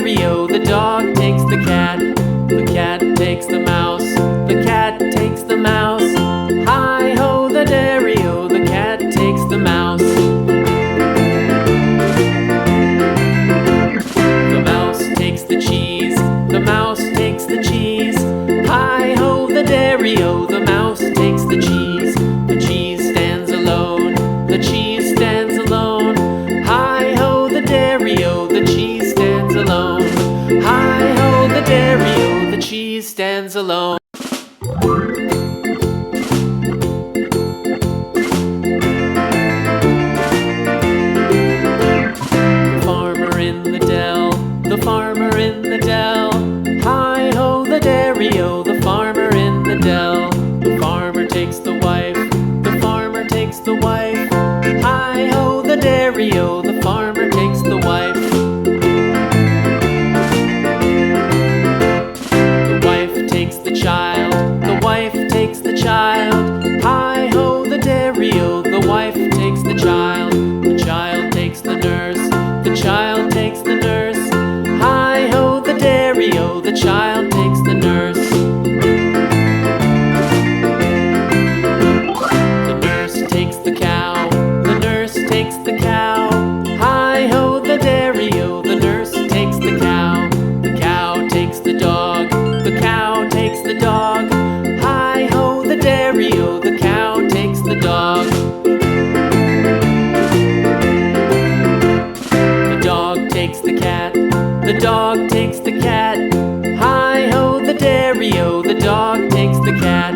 dairy-o, the dog takes the cat. The cat takes the mouse. The cat takes the mouse. Hi-ho, the dairy-o, the cat takes the mouse. The mouse takes the cheese. The mouse takes the cheese. Hi-ho, the dairy-o, the mouse takes the cheese. The cheese stands alone. The cheese stands alone. Hi-ho, the dairy-o, the cheese stands alone. Hi-ho, the dairy-o, the cheese stands alone. The farmer in the dell. The farmer in the dell. Hi-ho, the dairy-o, the farmer in the dell. The farmer takes the wife. The farmer takes the wife. Hi-ho, the dairy-o, the farmer takes the wife. The wife takes the child. The wife takes the child. Hi-ho, the dairy-o, the wife takes the child. The child takes the nurse. The child takes the nurse. Hi-ho, the dairy-o, the child takes the nurse. The nurse takes the cow. The nurse takes the cow. Hi-ho, the dairy-o, the nurse takes the cow. The cow takes the dog. The cow takes the dog. Hi-ho, the dairy-o, the cow takes the dog. The dog takes the cat. The dog takes the cat. Hi-ho, the dairy-o, the dog takes the cat.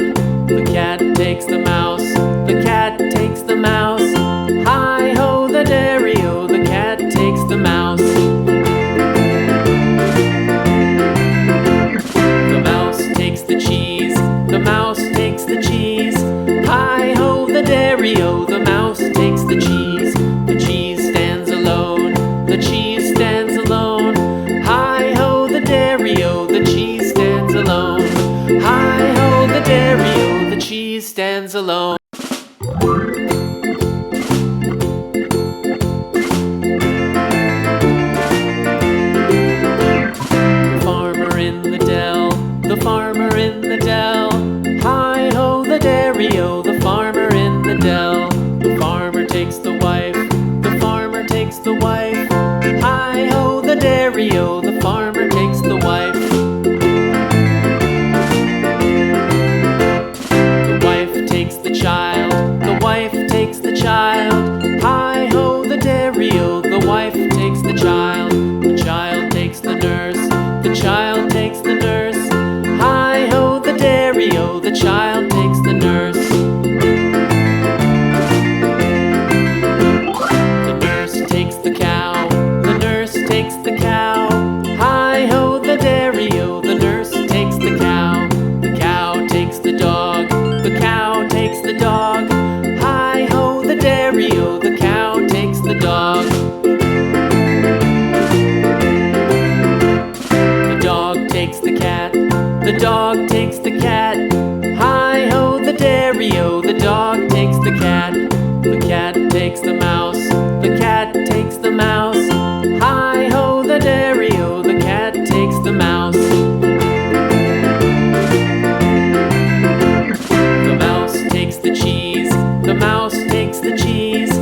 The cat takes the mouse. The cat takes the mouse. Hi-ho, the dairy-o, the cat takes the mouse. The mouse takes the cheese. The mouse takes the cheese. Hi-ho, the dairy-o, the mouse takes the cheese. The cheese stands alone. The cheese stands alone. Hi-ho, the dairy-o, the cheese stands alone. Hi-ho, the dairy-o, the cheese stands alone. The farmer in the dell. The farmer in the dell. Hi-ho, the dairy-o, the farmer in the dell. The farmer takes the wife. The farmer takes the wife. Hi-ho, the dairy-o, the farmer takes the wife. The wife takes the child. The wife takes the child. Hi-ho, the dairy-o, the wife takes the child. The child takes the nurse. The child takes the nurse. Hi-ho, the dairy-o, the child takes the nurse. The nurse takes the cow. The nurse takes the cow. Hi-ho, the dairy-o, the nurse takes the cow. The cow takes the dog. The cow takes the dog. Hi-ho, the dairy-o, the cow takes the dog. The dog takes the cat. The dog takes the cat. Hi-ho, the dairy-o, the dog takes the cat. The cat takes the mouse. The cat takes the mouse. Hi-ho, the dairy-o, the cat takes the mouse. The mouse takes the cheese. The mouse takes the cheese.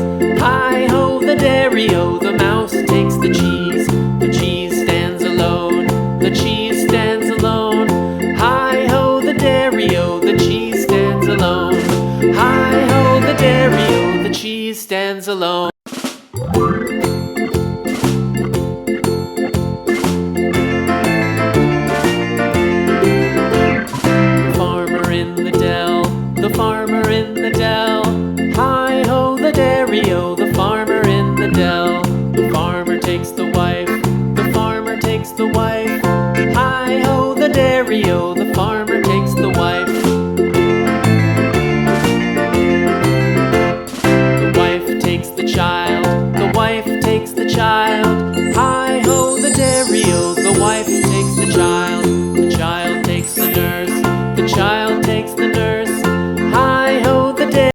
Hi-ho, the dairy-o, the mouse takes the cheese. The cheese stands alone. The cheese stands alone. Hi-ho, the dairy-o, the cheese stands alone. Hi-ho, the dairy-o, the cheese stands alone. The farmer in the dell. The farmer in the dell. Hi-ho, the dairy-o, the farmer in the dell. The farmer takes the wife. The farmer takes the wife. Hi-ho, the dairy-o, the